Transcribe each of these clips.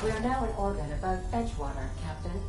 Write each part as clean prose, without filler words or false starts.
We are now in orbit above Edgewater, Captain.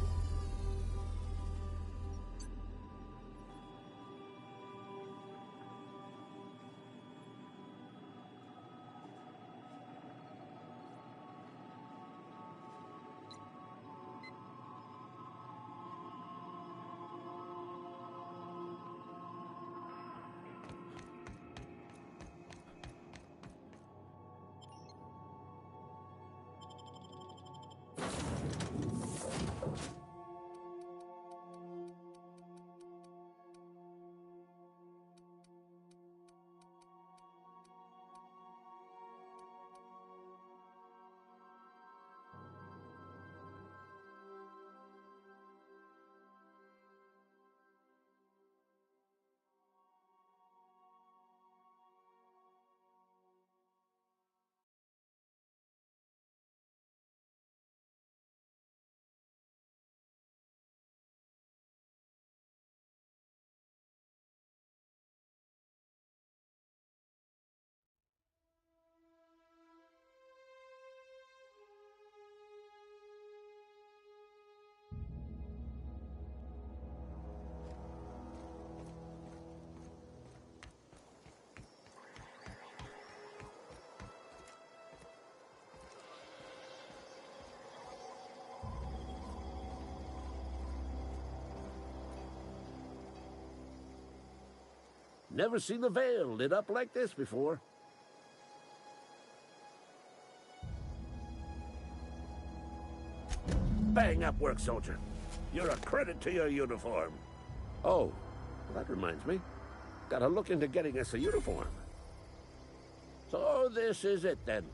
Never seen the Veil lit up like this before. Bang up work, soldier. You're a credit to your uniform. Oh, that reminds me. Gotta look into getting us a uniform. So this is it, then.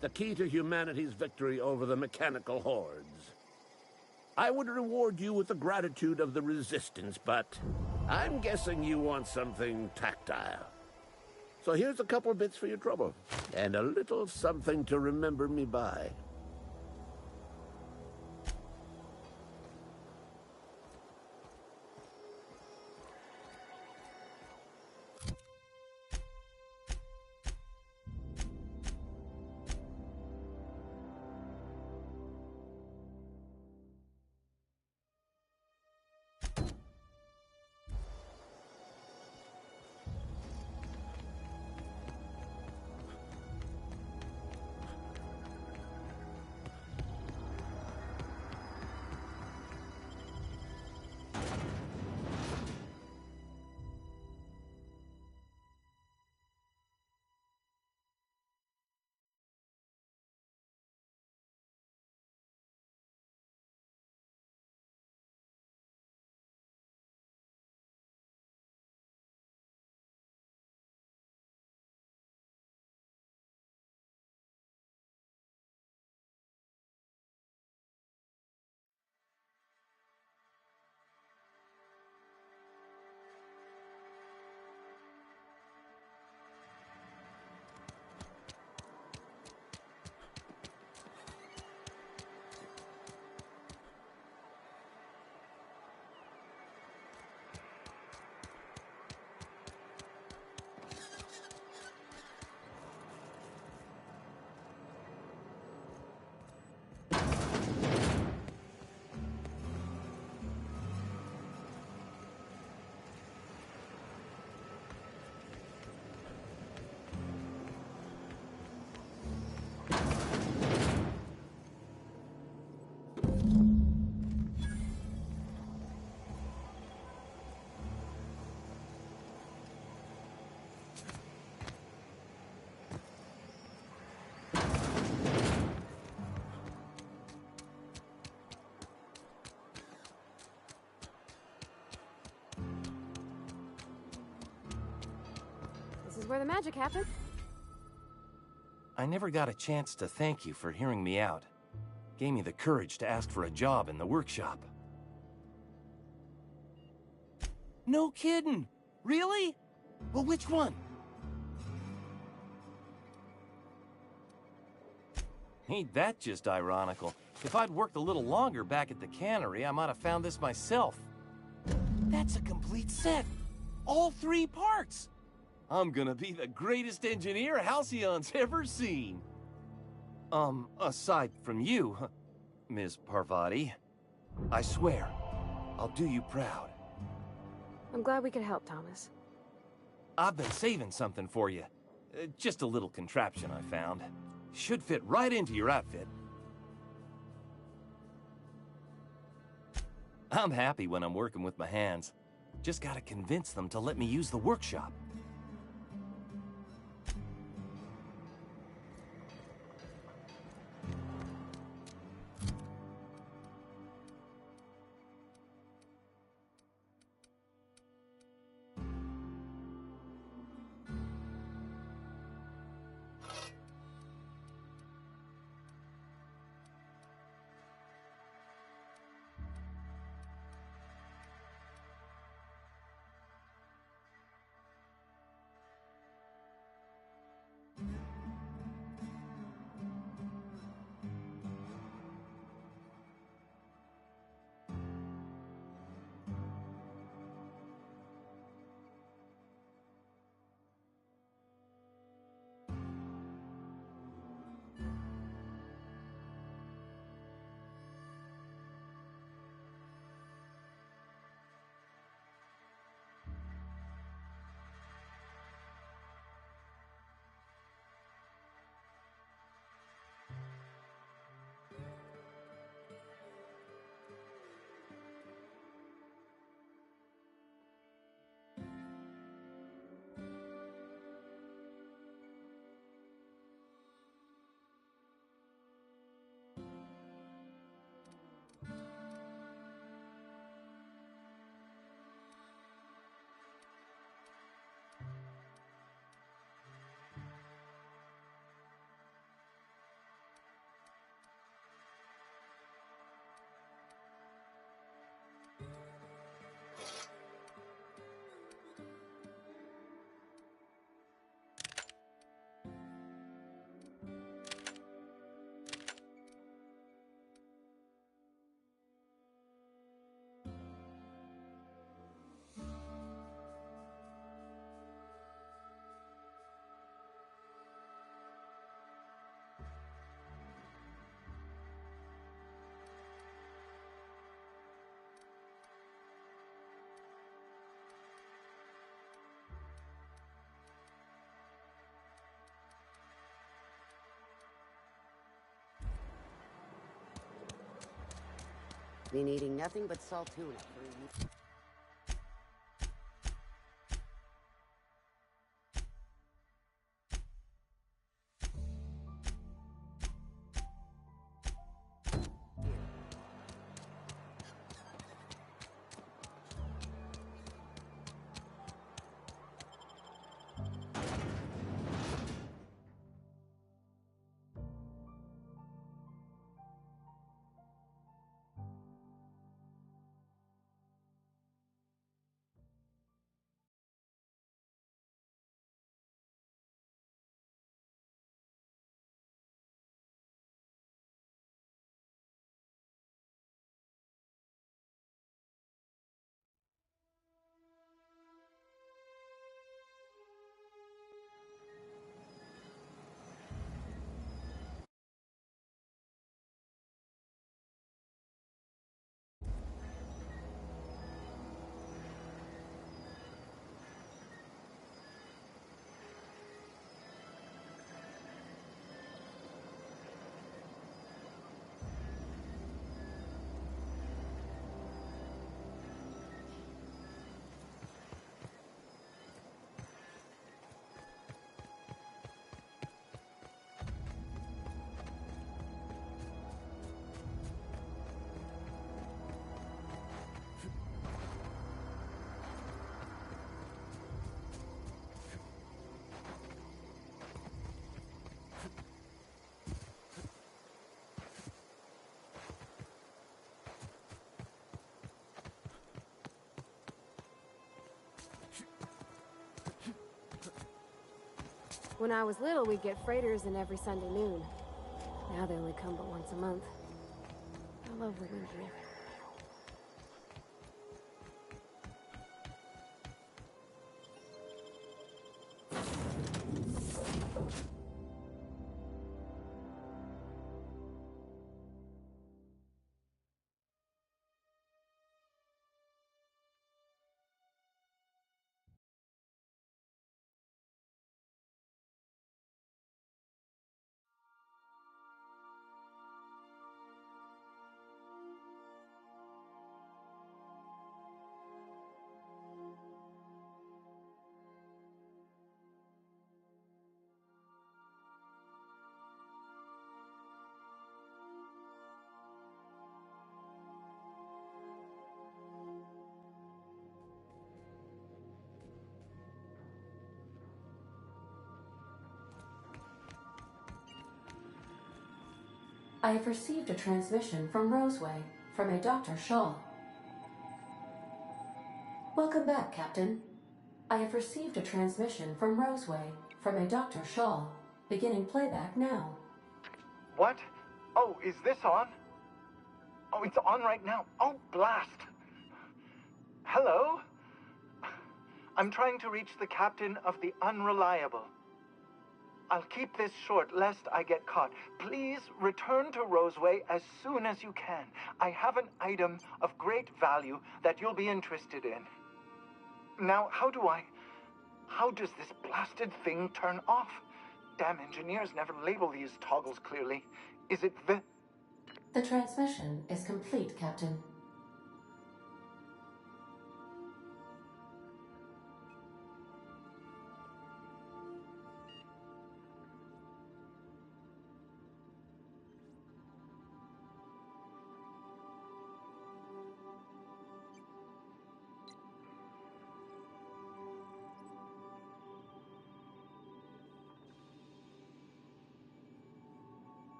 The key to humanity's victory over the mechanical hordes. I would reward you with the gratitude of the Resistance, but I'm guessing you want something tactile. So here's a couple bits for your trouble, and a little something to remember me by. This is where the magic happens. I never got a chance to thank you for hearing me out. Gave me the courage to ask for a job in the workshop. No kidding! Really? Well, which one? Ain't that just ironical? If I'd worked a little longer back at the cannery, I might have found this myself. That's a complete set! All 3 parts! I'm gonna be the greatest engineer Halcyon's ever seen! Aside from you, Ms. Parvati, I swear, I'll do you proud. I'm glad we could help, Thomas. I've been saving something for you. Just a little contraption I found. Should fit right into your outfit. I'm happy when I'm working with my hands. Just gotta convince them to let me use the workshop. Been eating nothing but salt tuna for a week. When I was little, we'd get freighters in every Sunday noon. Now they only come but once a month. I love the winter. I have received a transmission from Roseway, from a Dr. Shaw. Welcome back, Captain. I have received a transmission from Roseway, from a Dr. Shaw. Beginning playback now. What? Oh, is this on? Oh, it's on right now. Oh, blast. Hello? I'm trying to reach the captain of the Unreliable. I'll keep this short lest I get caught. Please return to Roseway as soon as you can. I have an item of great value that you'll be interested in. Now, how does this blasted thing turn off? Damn engineers never label these toggles clearly. Is it the... The transmission is complete, Captain.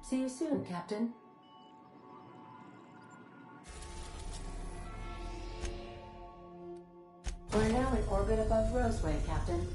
See you soon, Captain. We're now in orbit above Roseway, Captain.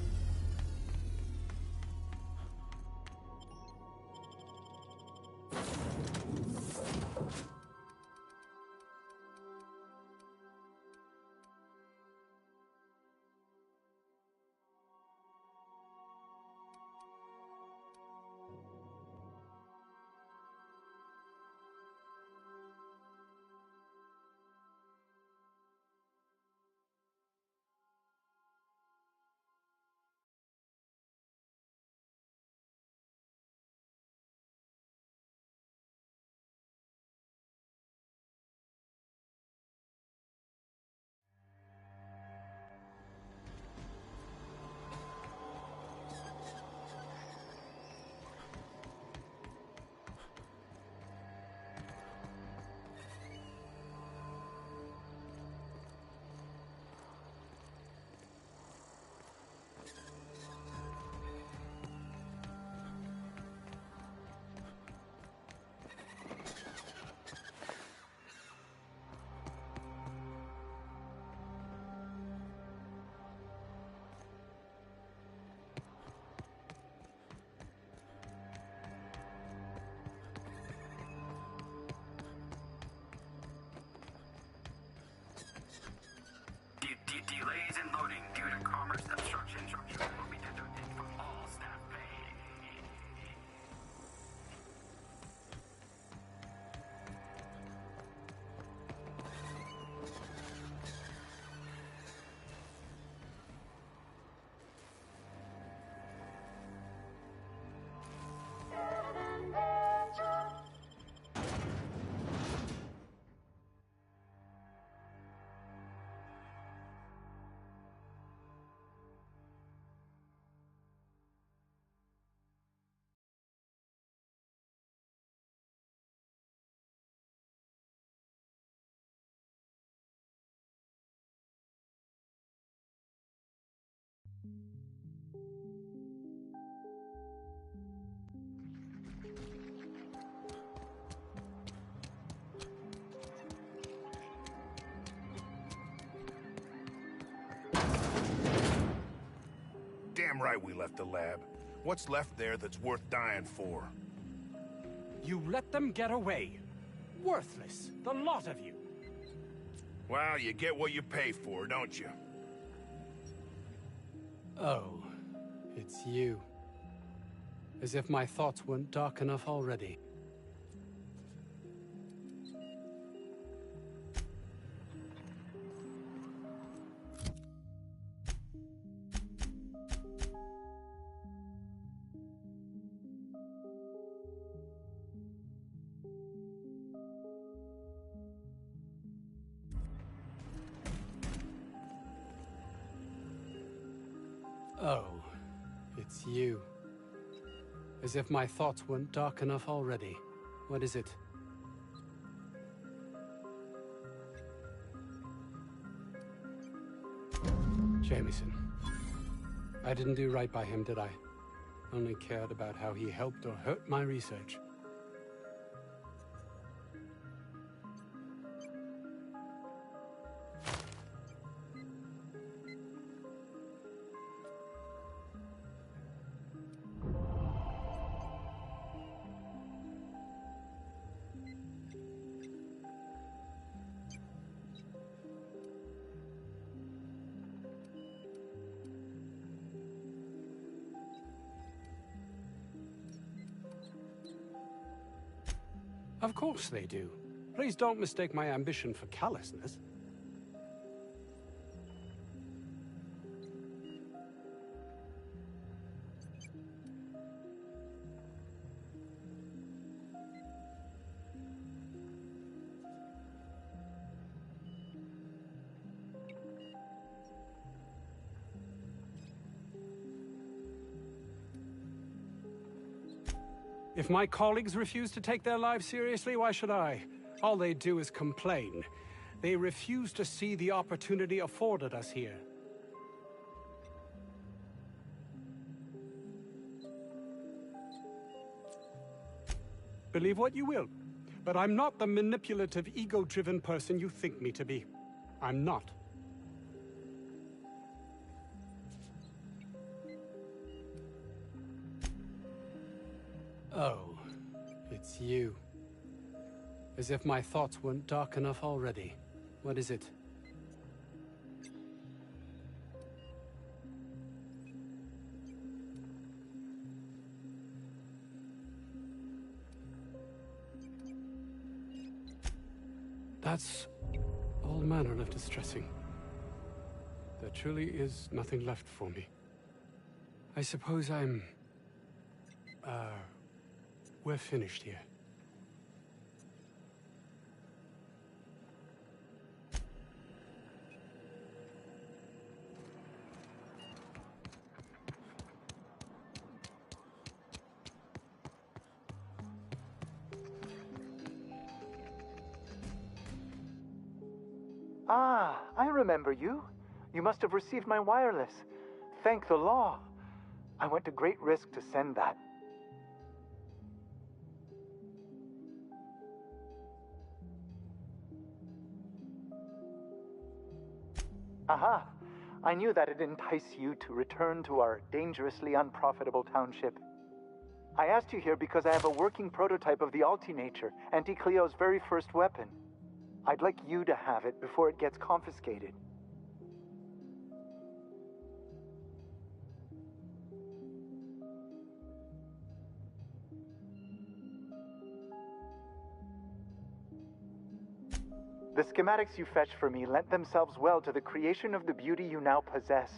Delays in loading due to commerce obstruction will be deducted from all staff pay. Damn right we left the lab. What's left there that's worth dying for? You let them get away. Worthless, the lot of you. Well, you get what you pay for, don't you? Oh, it's you. As if my thoughts weren't dark enough already. Oh, it's you. As if my thoughts weren't dark enough already. What is it? Jameson. I didn't do right by him, did I? Only cared about how he helped or hurt my research. Of course they do. Please don't mistake my ambition for callousness. If my colleagues refuse to take their lives seriously, why should I? All they do is complain. They refuse to see the opportunity afforded us here. Believe what you will, but I'm not the manipulative, ego-driven person you think me to be. I'm not. Oh, it's you. As if my thoughts weren't dark enough already. What is it? That's all manner of distressing. There truly is nothing left for me. I suppose we're finished here. Ah, I remember you. You must have received my wireless. Thank the law. I went to great risk to send that. Aha! I knew that'd entice you to return to our dangerously unprofitable township. I asked you here because I have a working prototype of the Altinature, Auntie Cleo's very first weapon. I'd like you to have it before it gets confiscated. The schematics you fetched for me lent themselves well to the creation of the beauty you now possess.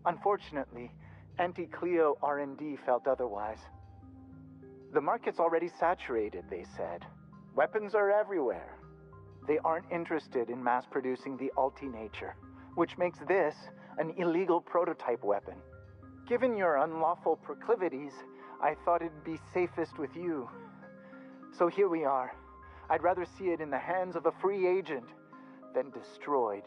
Unfortunately, Auntie Cleo R&D felt otherwise. The market's already saturated, they said. Weapons are everywhere. They aren't interested in mass-producing the Altinature, which makes this an illegal prototype weapon. Given your unlawful proclivities, I thought it'd be safest with you. So here we are. I'd rather see it in the hands of a free agent than destroyed.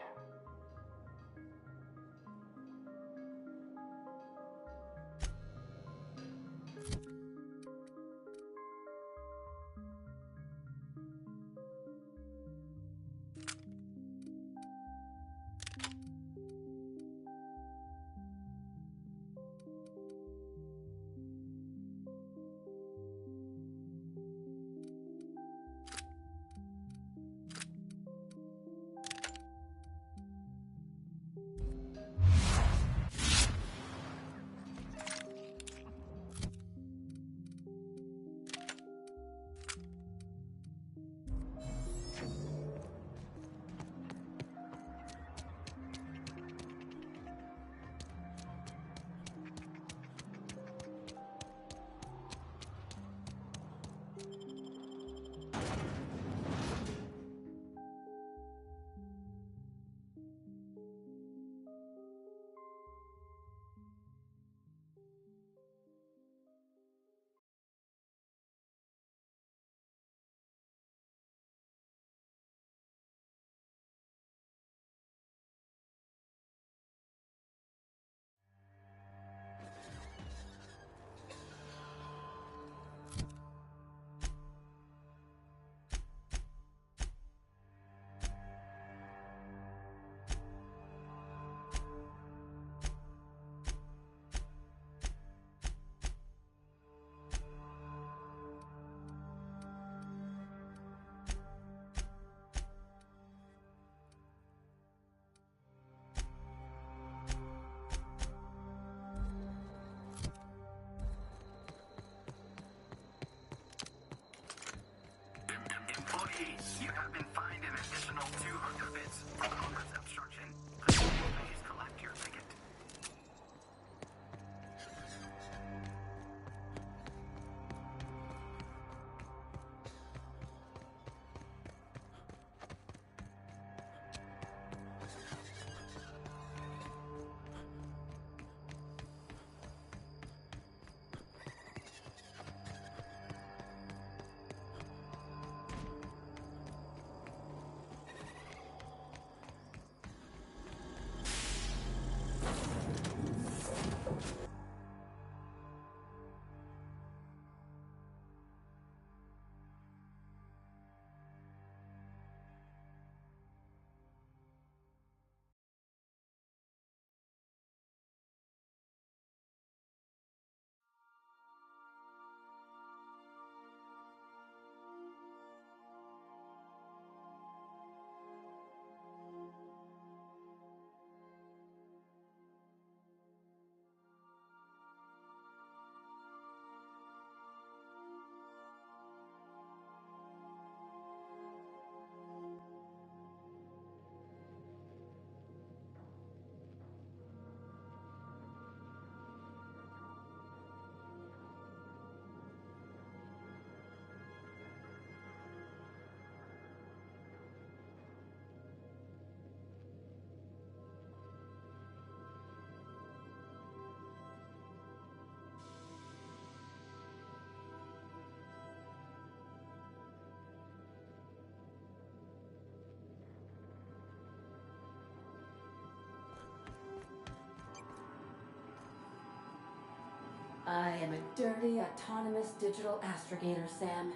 I am a dirty, autonomous digital astrogator, Sam.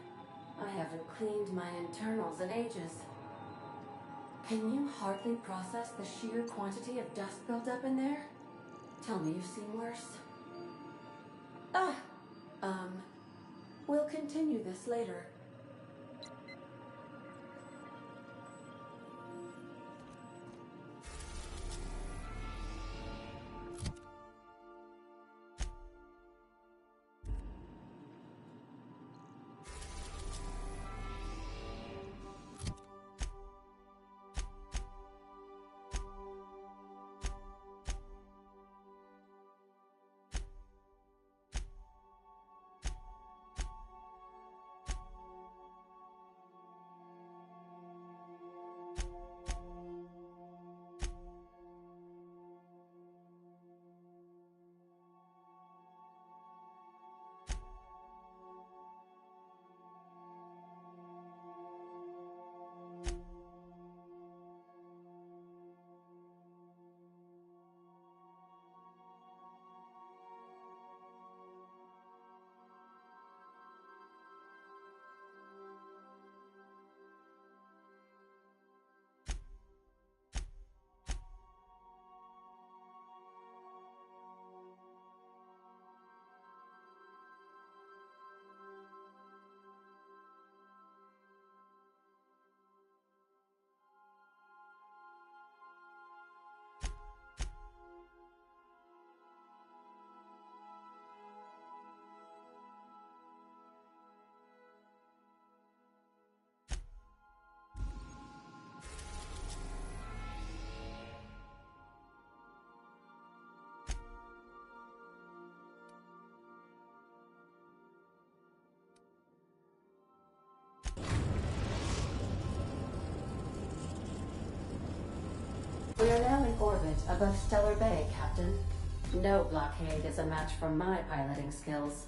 I haven't cleaned my internals in ages. Can you hardly process the sheer quantity of dust built up in there? Tell me you've seen worse. We'll continue this later. We are now in orbit above Stellar Bay, Captain. No blockade is a match for my piloting skills.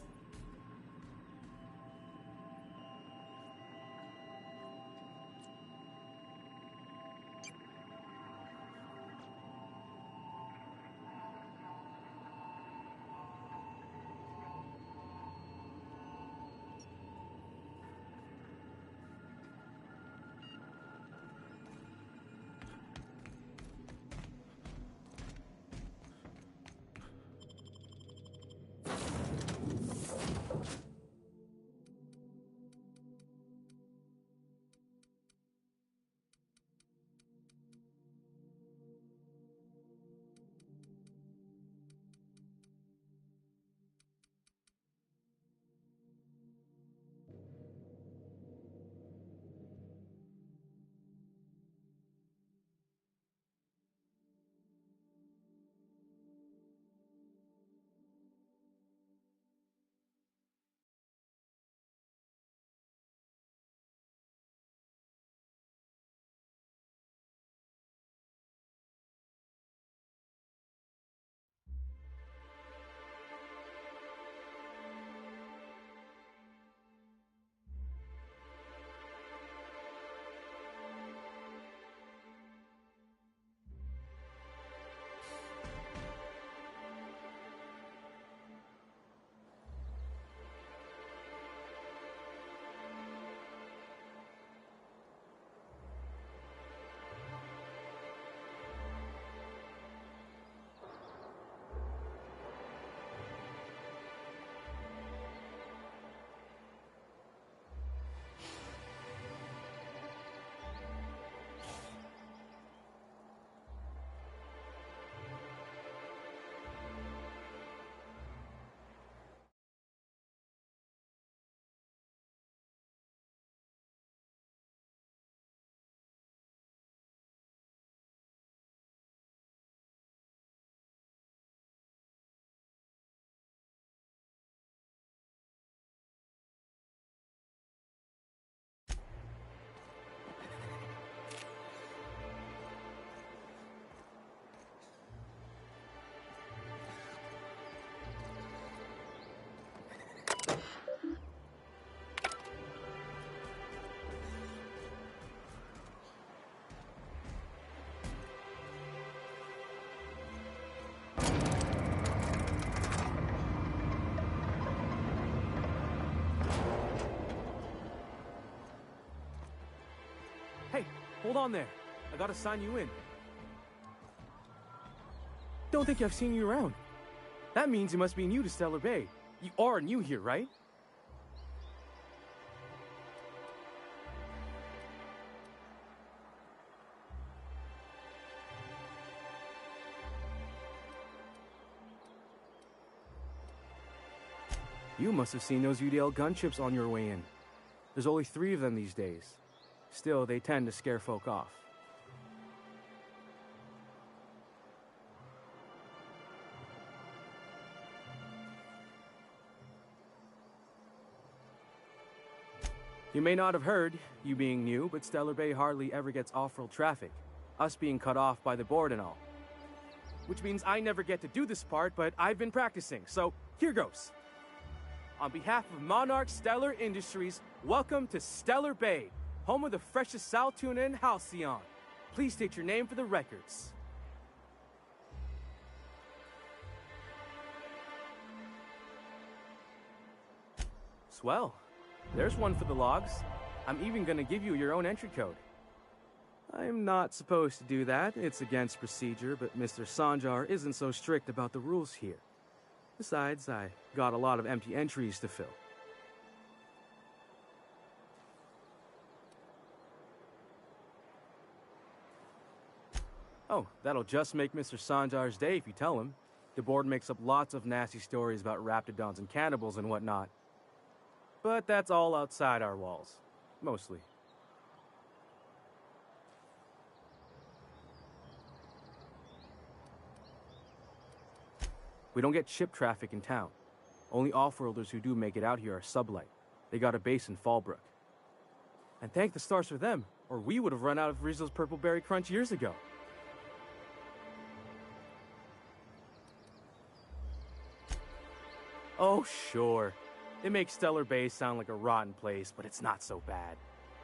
hold on there. I gotta sign you in. Don't think I've seen you around. That means you must be new to Stellar Bay. You are new here, right? You must have seen those UDL gunships on your way in. There's only 3 of them these days. Still, they tend to scare folk off. You may not have heard, you being new, but Stellar Bay hardly ever gets off-world traffic. Us being cut off by the board and all. Which means I never get to do this part, but I've been practicing, so here goes. On behalf of Monarch Stellar Industries, welcome to Stellar Bay, home of the freshest sal tuna in Halcyon. Please state your name for the records. Swell. There's one for the logs. I'm even gonna give you your own entry code. I'm not supposed to do that. It's against procedure, but Mr. Sanjar isn't so strict about the rules here. Besides, I got a lot of empty entries to fill. Oh, that'll just make Mr. Sanjar's day if you tell him. The board makes up lots of nasty stories about raptidons and cannibals and whatnot. But that's all outside our walls. Mostly. We don't get ship traffic in town. Only off-worlders who do make it out here are sublight. They got a base in Fallbrook. And thank the stars for them, or we would have run out of Rizzo's Purple Berry Crunch years ago. Oh, sure. It makes Stellar Bay sound like a rotten place, but it's not so bad.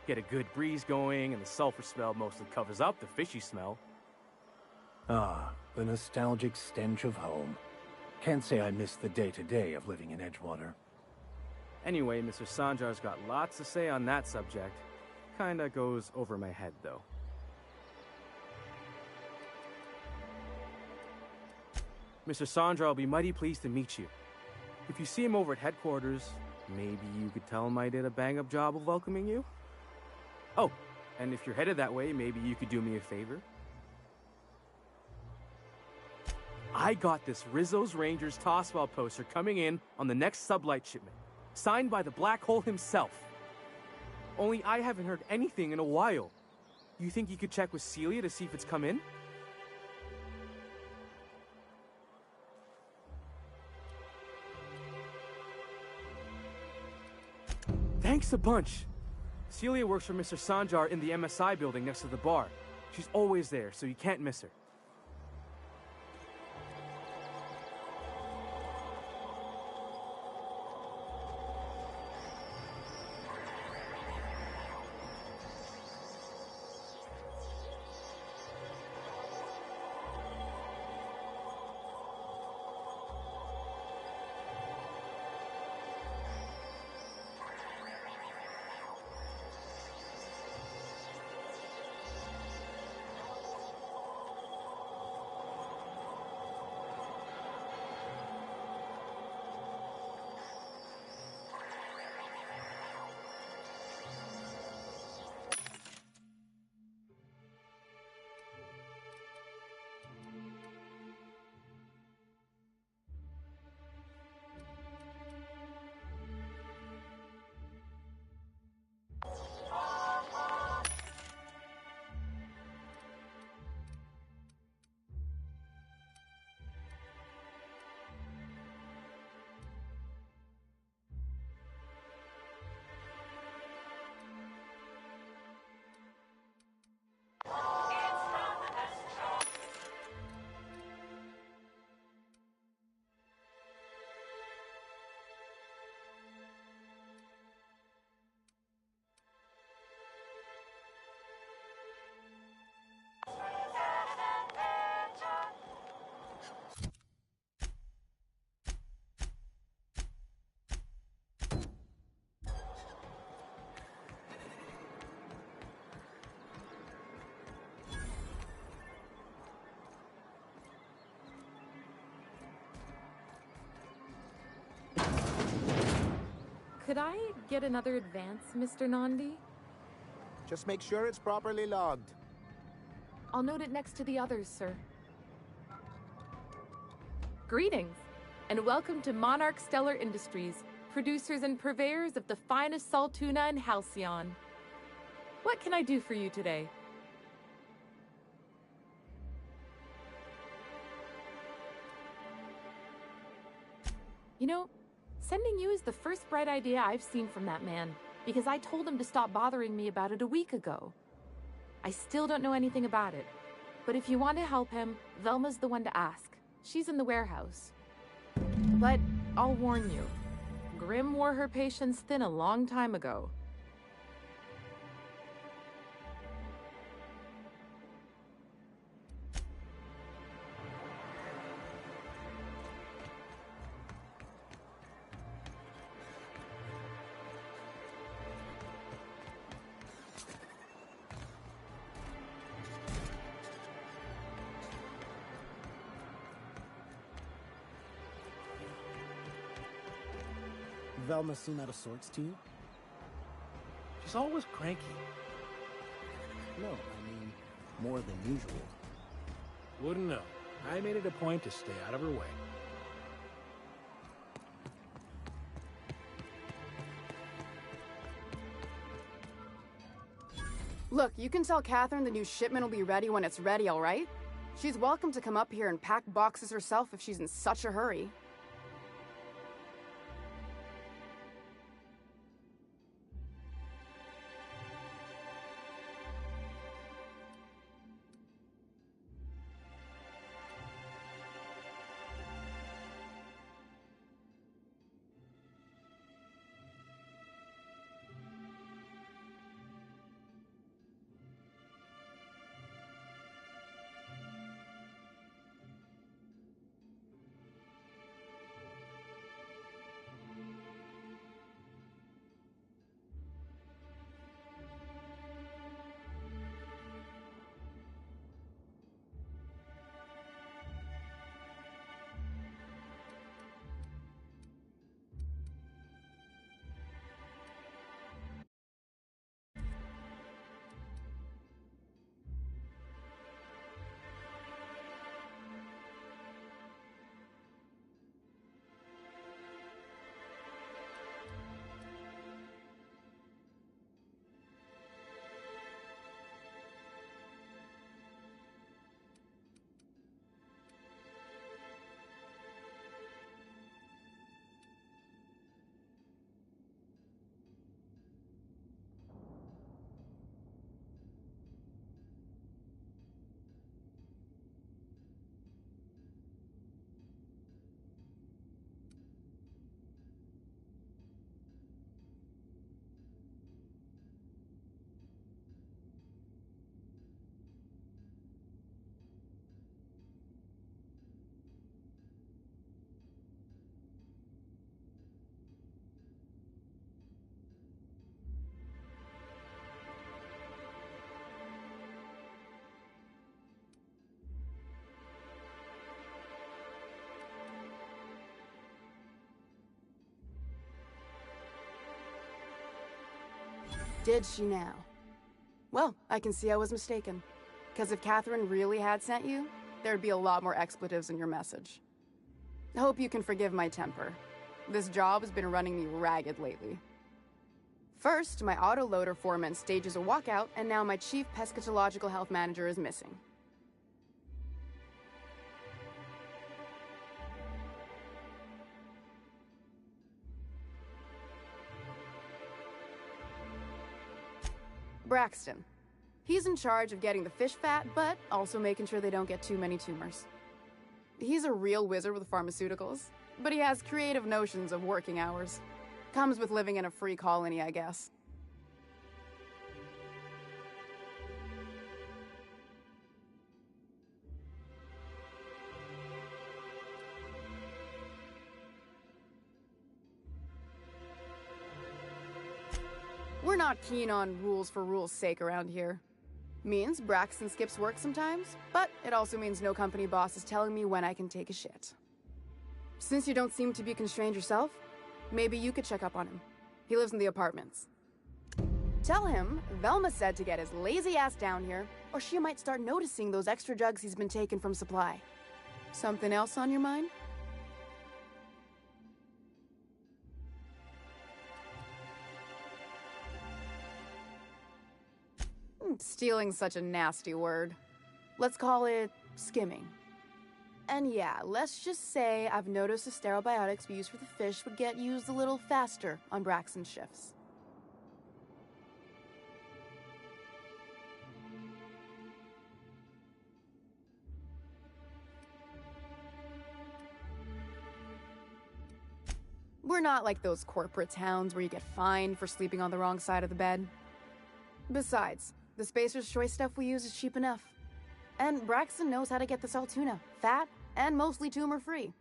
Get a good breeze going, and the sulfur smell mostly covers up the fishy smell. Ah, the nostalgic stench of home. Can't say I miss the day-to-day of living in Edgewater. Anyway, Mr. Sanjar's got lots to say on that subject. Kinda goes over my head, though. Mr. Sanjar will be mighty pleased to meet you. If you see him over at headquarters, maybe you could tell him I did a bang-up job of welcoming you? Oh, and if you're headed that way, maybe you could do me a favor? I got this Rizzo's Rangers Tosswell poster coming in on the next sublight shipment, signed by the Black Hole himself. Only I haven't heard anything in a while. You think you could check with Celia to see if it's come in? Thanks a bunch. Celia works for Mr. Sanjar in the MSI building next to the bar. She's always there, so you can't miss her. Could I get another advance, Mr. Nandi? Just make sure it's properly logged. I'll note it next to the others, sir. Greetings, and welcome to Monarch Stellar Industries, producers and purveyors of the finest salt tuna in Halcyon. What can I do for you today? You know, sending you is the first bright idea I've seen from that man, because I told him to stop bothering me about it a week ago. I still don't know anything about it, but if you want to help him, Velma's the one to ask. She's in the warehouse. But I'll warn you, Grimm wore her patience thin a long time ago. Velma seem out of sorts to you? She's always cranky. No, I mean, more than usual. Wouldn't know. I made it a point to stay out of her way. Look, you can tell Catherine the new shipment will be ready when it's ready, all right? She's welcome to come up here and pack boxes herself if she's in such a hurry. Did she now? Well, I can see I was mistaken. Because if Catherine really had sent you, there'd be a lot more expletives in your message. I hope you can forgive my temper. This job has been running me ragged lately. First, my autoloader foreman stages a walkout, and now my chief pescatological health manager is missing. Braxton. He's in charge of getting the fish fat, but also making sure they don't get too many tumors. He's a real wizard with pharmaceuticals, but he has creative notions of working hours. Comes with living in a free colony, I guess. We're not keen on rules for rules' sake around here. Means Braxton skips work sometimes, but it also means no company boss is telling me when I can take a shit. Since you don't seem to be constrained yourself, maybe you could check up on him. He lives in the apartments. Tell him Velma said to get his lazy ass down here, or she might start noticing those extra jugs he's been taking from supply. Something else on your mind? Stealing's such a nasty word. Let's call it skimming. And yeah, let's just say I've noticed the sterile biotics we use for the fish would get used a little faster on Braxton's shifts. We're not like those corporate towns where you get fined for sleeping on the wrong side of the bed. Besides, the Spacer's Choice stuff we use is cheap enough. And Braxton knows how to get the salt tuna, fat and mostly tumor-free.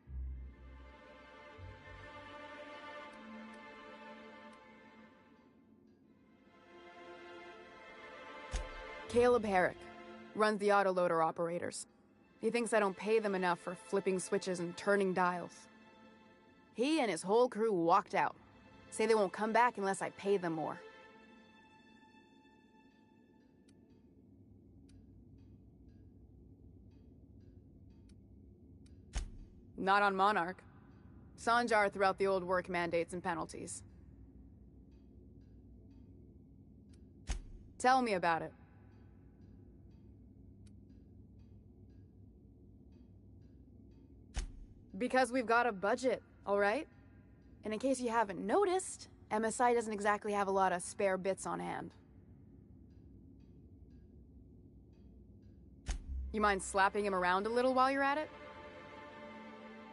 Caleb Herrick runs the autoloader operators. He thinks I don't pay them enough for flipping switches and turning dials. He and his whole crew walked out. Say they won't come back unless I pay them more. Not on Monarch. Sanjar threw out the old work mandates and penalties. Tell me about it. Because we've got a budget, all right? And in case you haven't noticed, MSI doesn't exactly have a lot of spare bits on hand. You mind slapping him around a little while you're at it?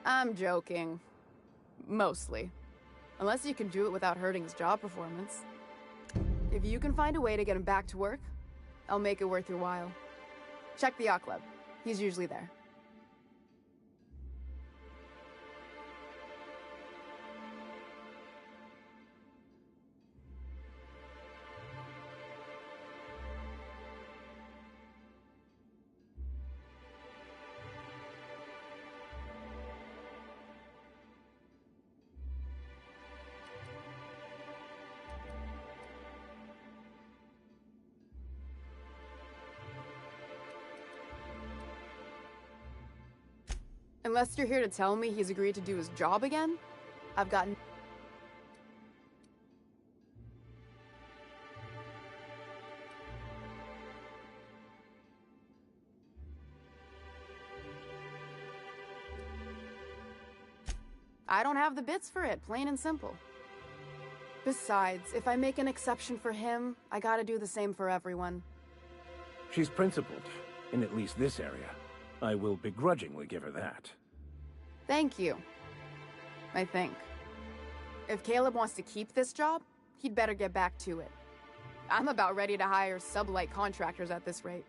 I'm joking. Mostly. Unless you can do it without hurting his job performance. If you can find a way to get him back to work, I'll make it worth your while. Check the yacht club. He's usually there. Unless you're here to tell me he's agreed to do his job again, I've gotten... I don't have the bits for it, plain and simple. Besides, if I make an exception for him, I gotta do the same for everyone. She's principled, in at least this area. I will begrudgingly give her that. Thank you. I think. If Caleb wants to keep this job, he'd better get back to it. I'm about ready to hire sublight contractors at this rate.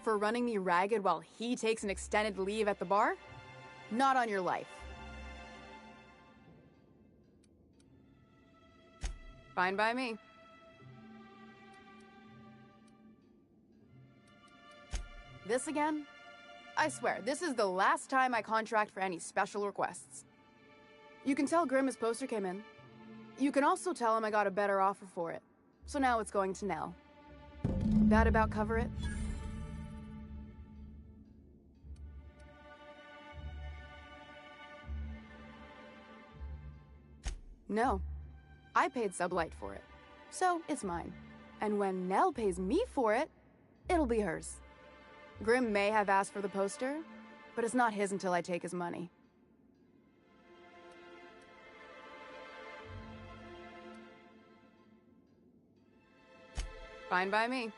For running me ragged while he takes an extended leave at the bar? Not on your life. Fine by me. This again? I swear, this is the last time I contract for any special requests. You can tell Grimm his poster came in. You can also tell him I got a better offer for it. So now it's going to Nell. That about cover it? No. I paid Sublight for it. So, it's mine. And when Nell pays me for it, it'll be hers. Grimm may have asked for the poster, but it's not his until I take his money. Fine by me.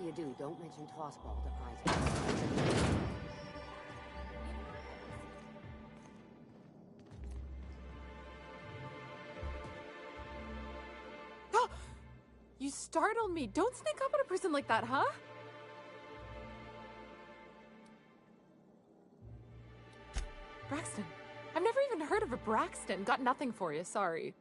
you do, don't mention tossball to Isaac. You startled me. Don't sneak up on a person like that, huh? Braxton. I've never even heard of a Braxton. Got nothing for you, sorry.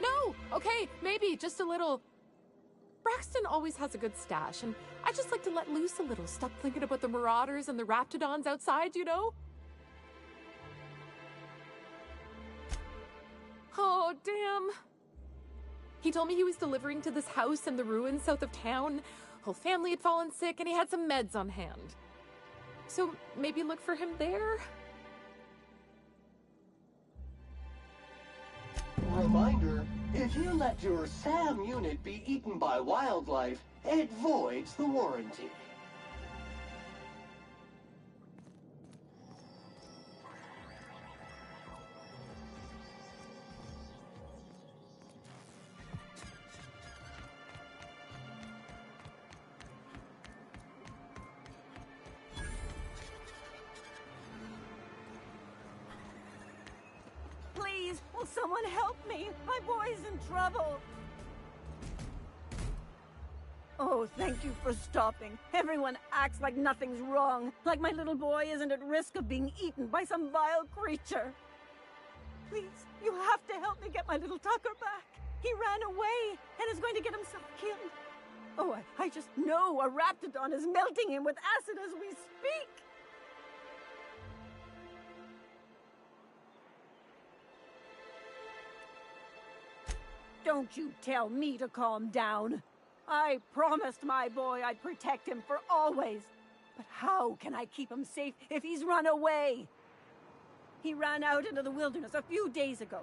No! Okay, maybe, just a little. Braxton always has a good stash, and I just like to let loose a little. Stop thinking about the marauders and the raptidons outside, you know? Oh, damn. He told me he was delivering to this house in the ruins south of town. Whole family had fallen sick, and he had some meds on hand. So maybe look for him there? Reminder, if you let your SAM unit be eaten by wildlife, it voids the warranty. Please, will someone help me? My boy's in trouble. Oh, thank you for stopping. Everyone acts like nothing's wrong, like my little boy isn't at risk of being eaten by some vile creature. Please, you have to help me get my little Tucker back. He ran away and is going to get himself killed. Oh, I just know a raptidon is melting him with acid as we speak. Don't you tell me to calm down. I promised my boy I'd protect him for always. But how can I keep him safe if he's run away? He ran out into the wilderness a few days ago.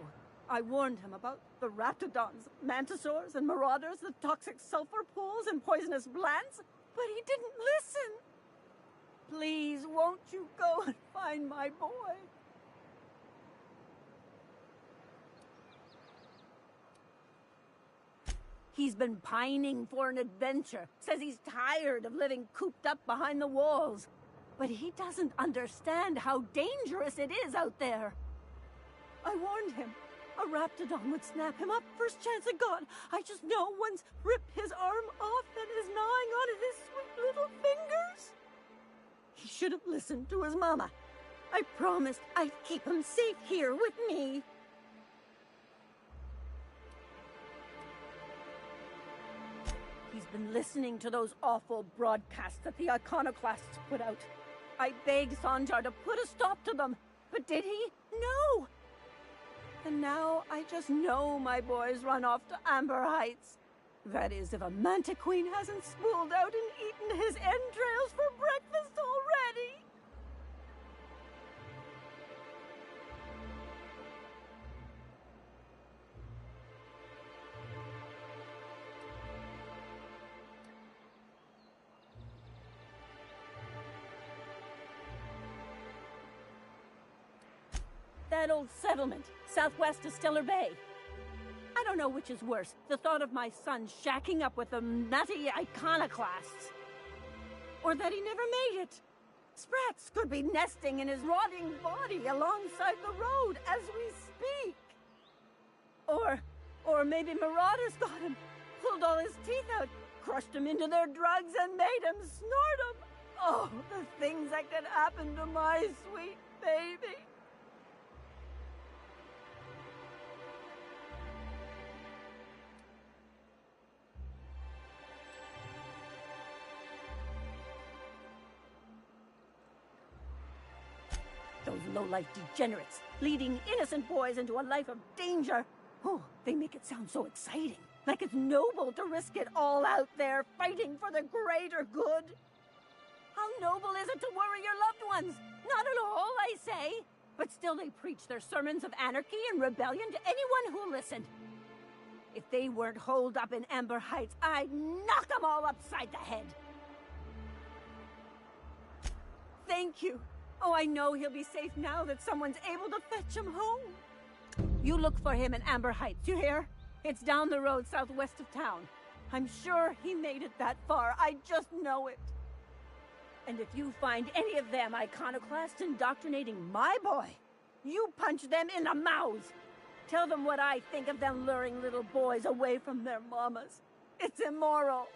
I warned him about the raptidons, mantisaurs, and marauders, the toxic sulfur pools and poisonous plants, but he didn't listen. Please, won't you go and find my boy? He's been pining for an adventure. Says he's tired of living cooped up behind the walls. But he doesn't understand how dangerous it is out there. I warned him. A raptidon would snap him up first chance it got. I just know one's ripped his arm off and is gnawing on his sweet little fingers. He should have listened to his mama. I promised I'd keep him safe here with me. He's been listening to those awful broadcasts that the iconoclasts put out. I begged Sanjar to put a stop to them, but did he? No! And now I just know my boy's run off to Amber Heights. That is, if a manta queen hasn't spooled out and eaten his entrails for breakfast already. That old settlement, southwest of Stellar Bay. I don't know which is worse, the thought of my son shacking up with the nutty iconoclasts. Or that he never made it. Sprats could be nesting in his rotting body alongside the road as we speak. Or maybe marauders got him, pulled all his teeth out, crushed him into their drugs and made him snort them. Oh, the things that could happen to my sweet baby. Those low-life degenerates, leading innocent boys into a life of danger. Oh, they make it sound so exciting. Like it's noble to risk it all out there, fighting for the greater good. How noble is it to worry your loved ones? Not at all, I say. But still they preach their sermons of anarchy and rebellion to anyone who listened. If they weren't holed up in Amber Heights, I'd knock them all upside the head. Thank you. Oh, I know he'll be safe now that someone's able to fetch him home. You look for him in Amber Heights, you hear? It's down the road southwest of town. I'm sure he made it that far. I just know it. And if you find any of them iconoclasts indoctrinating my boy, you punch them in the mouths. Tell them what I think of them luring little boys away from their mamas. It's immoral.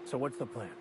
So what's the plan?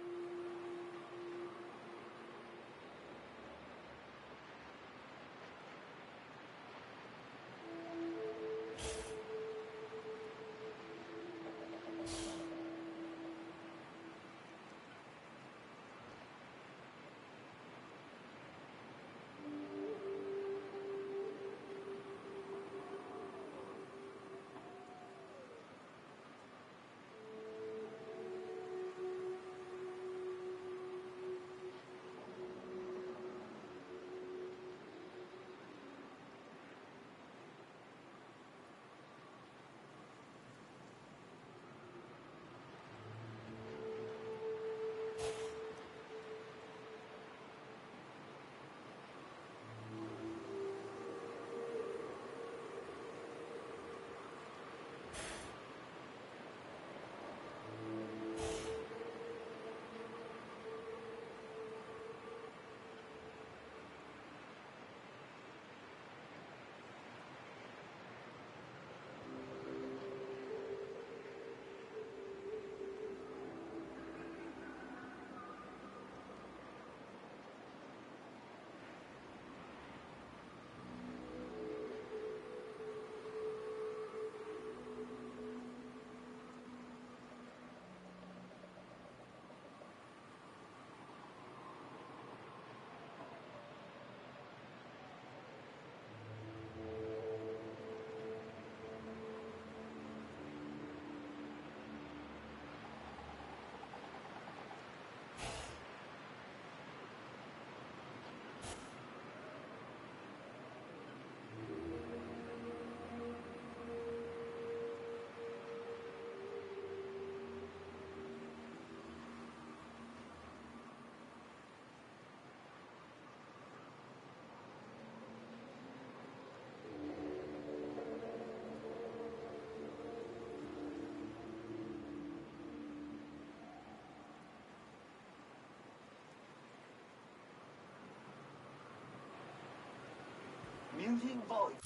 Muting volume.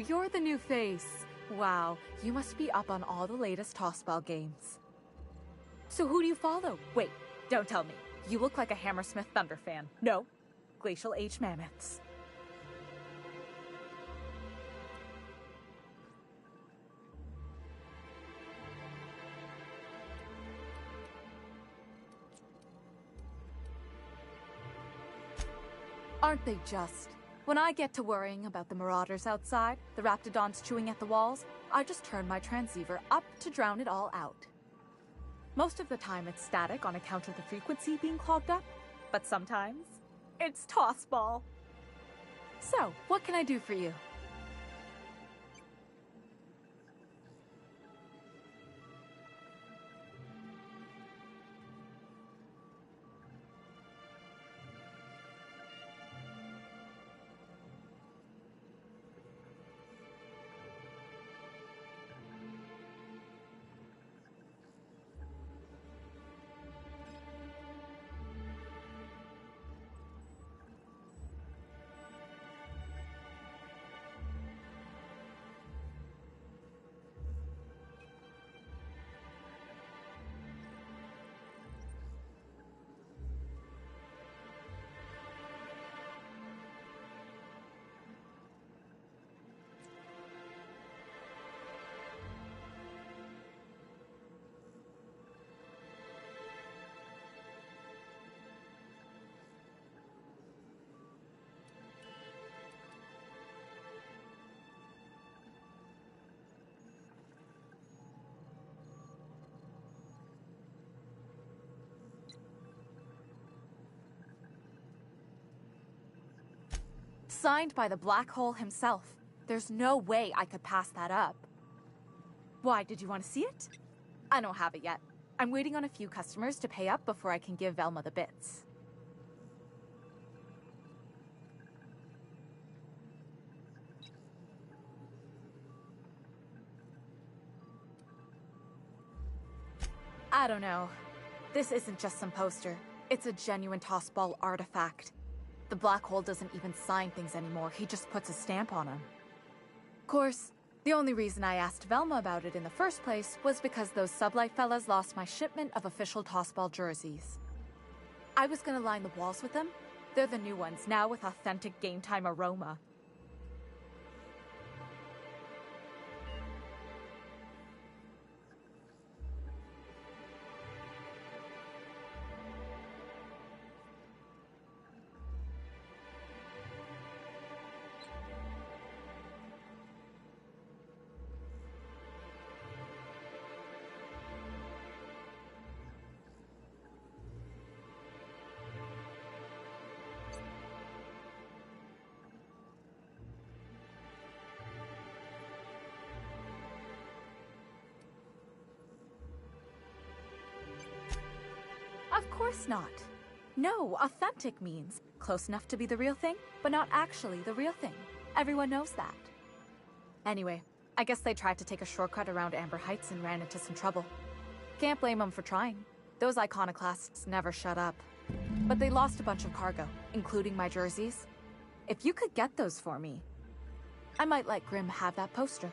you're the new face. Wow, you must be up on all the latest tossball games. So who do you follow? Wait, don't tell me. You look like a Hammersmith Thunder fan. No, Glacial Age Mammoths. Aren't they just? When I get to worrying about the marauders outside, the raptidons chewing at the walls, I just turn my transceiver up to drown it all out. Most of the time it's static on account of the frequency being clogged up, but sometimes it's tossball. So, what can I do for you? Signed by the Black Hole himself. There's no way I could pass that up. Why, did you want to see it? I don't have it yet. I'm waiting on a few customers to pay up before I can give Velma the bits. I don't know. This isn't just some poster. It's a genuine tossball artifact. The Black Hole doesn't even sign things anymore, he just puts a stamp on them. Of course, the only reason I asked Velma about it in the first place was because those Sublight fellas lost my shipment of official tossball jerseys. I was gonna line the walls with them. They're the new ones, now with authentic game time aroma. Of course not. No, authentic means close enough to be the real thing, but not actually the real thing. Everyone knows that. Anyway, I guess they tried to take a shortcut around Amber Heights and ran into some trouble. Can't blame them for trying. Those iconoclasts never shut up. But they lost a bunch of cargo, including my jerseys. If you could get those for me, I might let Grimm have that poster.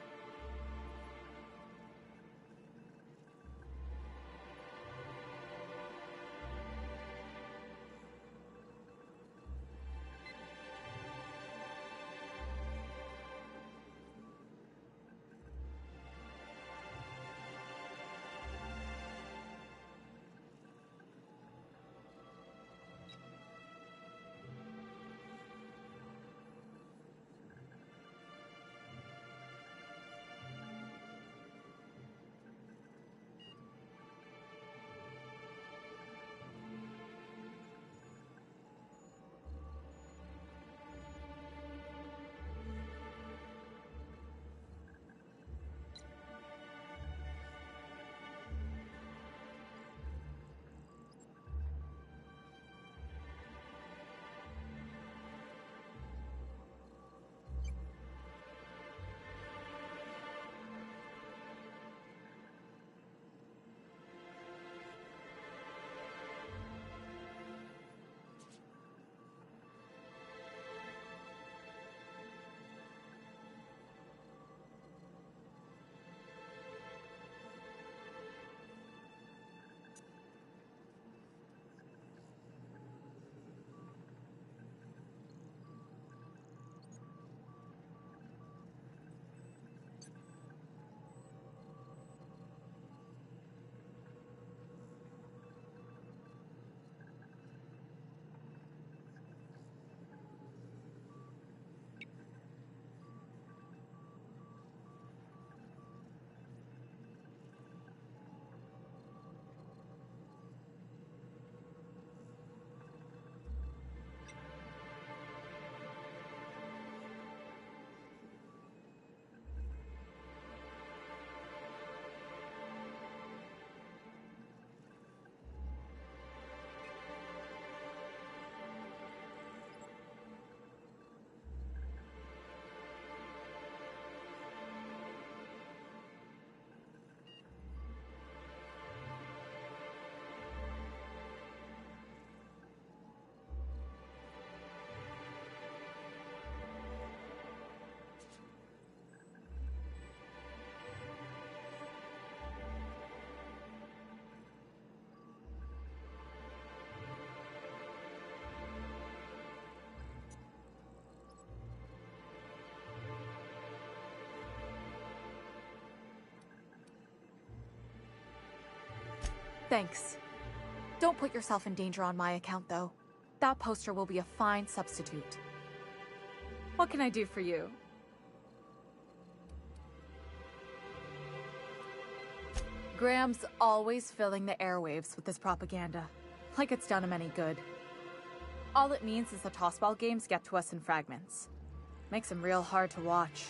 Thanks. Don't put yourself in danger on my account, though. That poster will be a fine substitute. What can I do for you? Graham's always filling the airwaves with this propaganda. Like it's done him any good. All it means is the tossball games get to us in fragments. Makes them real hard to watch.